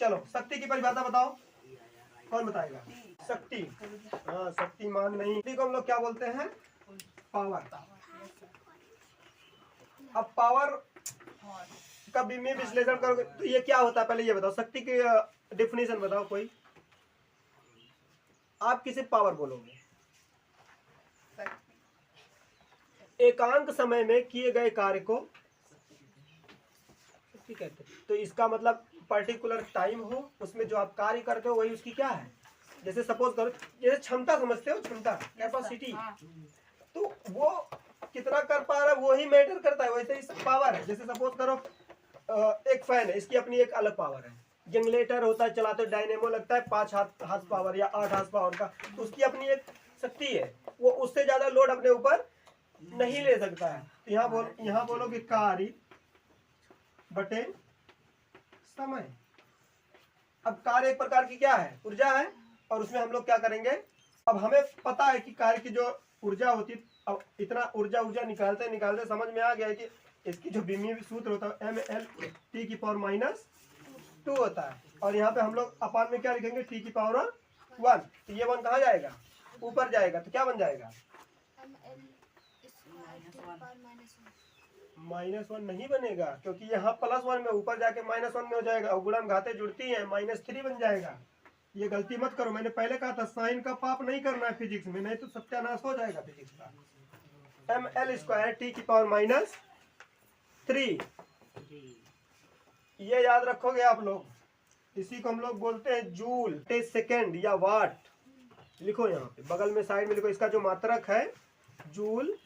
चलो शक्ति की परिभाषा बताओ, कौन बताएगा? शक्ति, हाँ शक्तिमान नहीं, शक्ति को हम लोग क्या बोलते हैं? पावर। अब पावर का बीमीय विश्लेषण करोगे तो ये क्या होता है, पहले ये बताओ, शक्ति की डेफिनेशन बताओ कोई। आप किसे पावर बोलोगे? एकांक समय में किए गए कार्य को शक्ति कहते हैं। तो इसका मतलब पर्टिकुलर टाइम हो, उसमें जो आप कार्य करते हो वही उसकी क्या है? जैसे सपोज करो, जैसे क्षमता समझते हो, क्षमता कैपेसिटी, तो वो कितना कर पा रहा है वो ही मैटर करता है। वैसे ही पावर है, जैसे सपोज करो एक फैन है, इसकी अपनी एक अलग पावर है। जनरेटर होता है चलाते, डायनेमो लगता है 5 हार्स पावर या 8 हार्स पावर का, तो उसकी अपनी एक शक्ति है, वो उससे ज्यादा लोड अपने ऊपर नहीं ले सकता है। तो यहाँ बोलो कि कार्य बटे समय। अब कार्य एक प्रकार की क्या है? ऊर्जा है, और उसमें हम लोग क्या करेंगे, अब हमें पता है कि कार्य की जो ऊर्जा होती है, अब इतना ऊर्जा निकालते निकालते समझ में आ गया है कि इसकी जो बीमीय सूत्र होता है mL/(T⁻²) होता है, और यहाँ पे हम लोग अपान में क्या लिखेंगे? T⁻1। तो ये 1 कहाँ जाएगा? ऊपर जाएगा, तो क्या बन जाएगा? -1 नहीं बनेगा, क्योंकि यहाँ +1 में ऊपर जाके -1 में हो जाएगा, और गुणन घाते जुड़ती है, -3 बन जाएगा। ये गलती मत करो, मैंने पहले कहा था साइन का पाप नहीं करना है फिजिक्स में, नहीं तो सत्यानाश हो जाएगा फिजिक्स का। mL²T⁻3, ये याद रखोगे आप लोग। इसी को हम लोग बोलते हैं जूल बटे सेकेंड या वाट। लिखो यहाँ पे बगल में साइड में लिखो, इसका जो मात्रक है जूल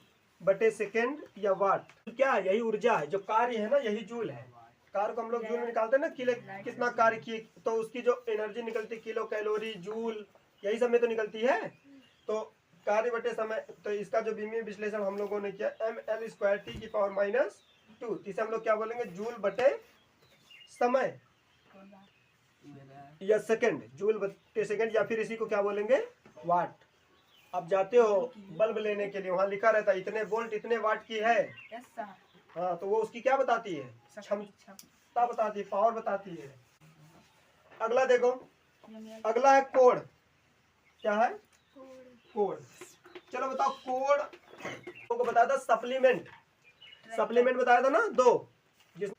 बटे सेकेंड या वाट। क्या है? यही ऊर्जा है, जो कार्य है ना यही जूल है। कार्य को हम लोग जूल में निकालते हैं ना, कितना कार्य किए, तो उसकी जो एनर्जी निकलती है किलो कैलोरी जूल, यही सब में तो निकलती है। तो कार्य बटे समय, तो इसका जो बीमीय विश्लेषण हम लोगों ने किया mL²T⁻², इसे हम लोग क्या बोलेंगे? जूल बटे समय या सेकंड, जूल बटे सेकंड, या फिर इसी को क्या बोलेंगे? वाट। अब जाते हो बल्ब लेने के लिए, वहां लिखा रहता है इतने वोल्ट इतने वाट की है। हाँ, तो वो उसकी क्या बताती है? क्षमता बताती है, पावर बताती है। अगला देखो, अगला है कोण। क्या है? कोण। चलो बताओ, कोण को बताया था सप्लीमेंट, सप्लीमेंट बताया था ना, 2 जिस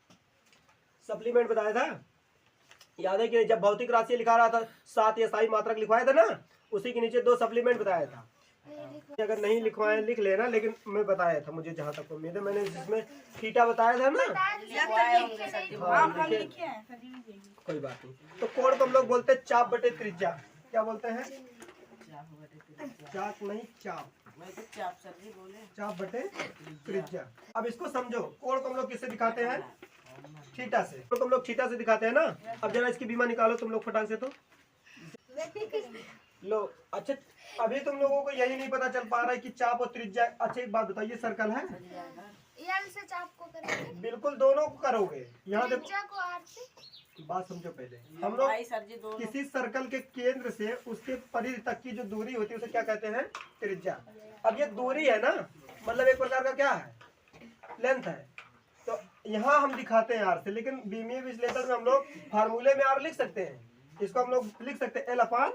सप्लीमेंट बताया था, याद है कि जब भौतिक राशि लिखा रहा था 7 SI मात्रक लिखवाया था ना, उसी के नीचे 2 सप्लीमेंट बताया था। अगर नहीं लिखवाए लिख लेना, लेकिन मैं बताया था, मुझे जहाँ तक उम्मीद है, मैंने जिसमें थीटा बताया था ना। कोई बात नहीं। तो कोण को हम लोग बोलते हैं चाप बटे त्रिज्या। क्या बोलते हैं? चाप नहीं, चाप, चाप बटे त्रिज्या। अब इसको समझो, कोण को हम लोग किससे दिखाते हैं? थीटा से। तो तुम लोग थीटा से दिखाते हैं ना। अब जरा इसकी बीमा निकालो तुम लोग फटाक से, तो लो। अच्छा, अभी तुम लोगों को यही नहीं पता चल पा रहा है कि चाप और त्रिज्या। अच्छा एक बात बताइए, सर्कल है, एल से चाप को करेंगे, बिल्कुल दोनों को करोगे। यहाँ देखो, त्रिज्या को आर से। बात समझो पहले, हम लोग किसी सर्कल के केंद्र से उसके परिधि तक की जो दूरी होती है उसे क्या कहते हैं? त्रिज्या। अब ये दूरी है ना, मतलब एक प्रकार का क्या है? लेंथ है। तो यहाँ हम दिखाते हैं आर से, लेकिन बीमीय विश्लेषण में हम लोग फार्मूले में आर लिख सकते हैं। इसको हम लोग लिख सकते हैं L/R,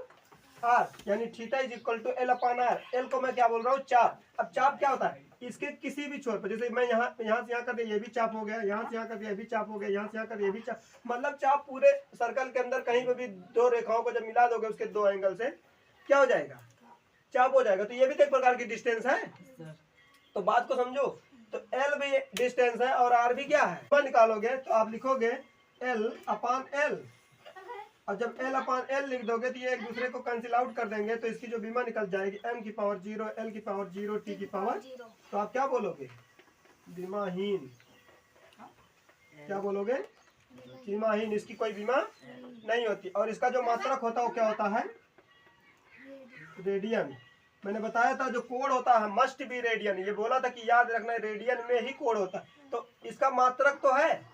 यानी theta is equal to L/R। L को मैं क्या बोल रहा हूँ? चाप। अब चाप क्या होता है? इसके किसी भी छोर पर, जैसे मैं यहाँ से यहाँ कर दिया ये भी चाप हो गया, यहाँ से यहाँ कर दिया ये भी चाप हो गया, यहाँ से यहाँ कर दिया ये भी चाप, मतलब चाप पूरे सर्कल के अंदर कहीं पर भी 2 रेखाओं को जब मिला दोगे उसके 2 एंगल से क्या हो जाएगा? चाप हो जाएगा। तो ये भी तो एक प्रकार की डिस्टेंस है। तो बात को समझो, तो L भी डिस्टेंस है और R भी क्या है? निकालोगे तो आप लिखोगे L/L, और जब L/L लिख दोगे तो ये एक दूसरे को कैंसिल आउट कर देंगे, तो इसकी जो बीमा निकल जाएगी m⁻0 L⁻0 T⁻। तो आप क्या बोलोगे? बीमाहीन। क्या बोलोगे? बीमाहीन। इसकी कोई बीमा नहीं होती। और इसका जो मात्रक होता है वो क्या होता है? रेडियन। मैंने बताया था जो कोण होता है मस्ट बी रेडियन, ये बोला था कि याद रखना रेडियन में ही कोण होता है। तो इसका मात्रक तो है,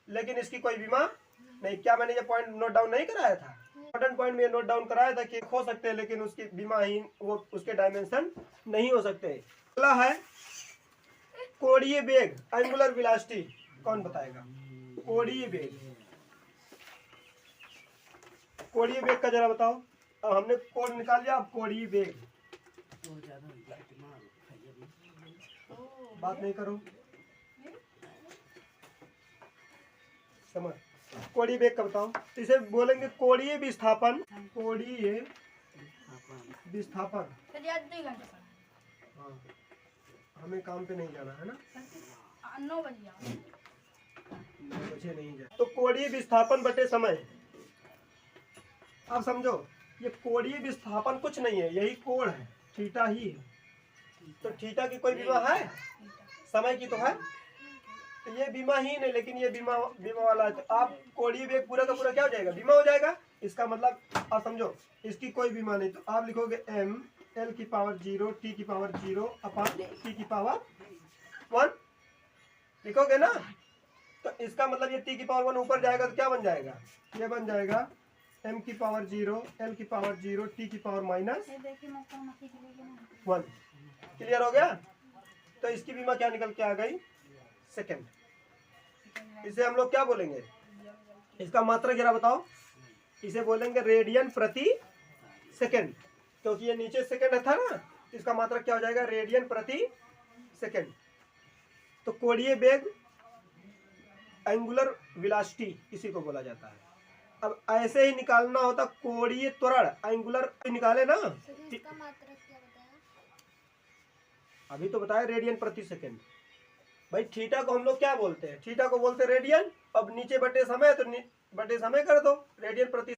लेकिन इसकी कोई बीमा नहीं। क्या मैंने ये पॉइंट नोट डाउन नहीं कराया था? इंपॉर्टेंट पॉइंट में नोट डाउन कराया था कि हो सकते हैं, लेकिन उसकी बीमाहीन, वो उसके डायमेंशन नहीं हो सकते। अगला है कोणीय वेग, एंगुलर वेलोसिटी। कौन बताएगा? कोणीय वेग, कोणीय वेग का जरा बताओ। अब हमने कोण निकाल लिया, अब कोणीय वेग। बात नहीं करो, समझ। कोणीय वेग का बताओ, तो इसे बोलेंगे कोणीय विस्थापन। कोणीय विस्थापन। हाँ, हमें काम पे नहीं जाना है ना, 9 बजे आओ। 9 बजे नहीं जाए। तो कोणीय विस्थापन बटे समय। अब समझो, ये कोणीय विस्थापन कुछ नहीं है, यही कोण है, थीटा ही है। तो थीटा की कोई बीमा है? समय की तो है, तो ये बीमा ही नहीं, लेकिन ये बीमा वाला है। तो आप कोणीय वेग पूरा का पूरा क्या हो जाएगा? बीमा हो जाएगा। इसका मतलब आप समझो, इसकी कोई बीमा नहीं, तो आप लिखोगे m l की पावर 0 t की पावर 0 अपॉन t की पावर 1 लिखोगे ना। तो इसका मतलब ये t की पावर 1 ऊपर जाएगा तो क्या बन जाएगा? ये बन जाएगा m की पावर 0 l की पावर 0 t की पावर -1। क्लियर हो गया? तो इसकी बीमा क्या निकल के आ गई? सेकंड। इसे हम लोग क्या बोलेंगे? इसका मात्रक जरा बताओ। इसे बोलेंगे रेडियन प्रति सेकंड, क्योंकि ये नीचे सेकंड था ना, तो इसका मात्रक क्या हो जाएगा? रेडियन प्रति सेकंड। तो कोणीय वेग, एंगुलर वेलोसिटी इसी को बोला जाता है। अब ऐसे ही निकालना होता कोणीय त्वरण, एंगुलर निकाले ना। इसका मात्रक क्या बताया? अभी तो बताया रेडियन प्रति सेकंड। भाई थीटा को हम लोग क्या बोलते हैं? थीटा को बोलते हैं रेडियन। अब नीचे बटे समय, तो बटे समय कर दो, रेडियन प्रति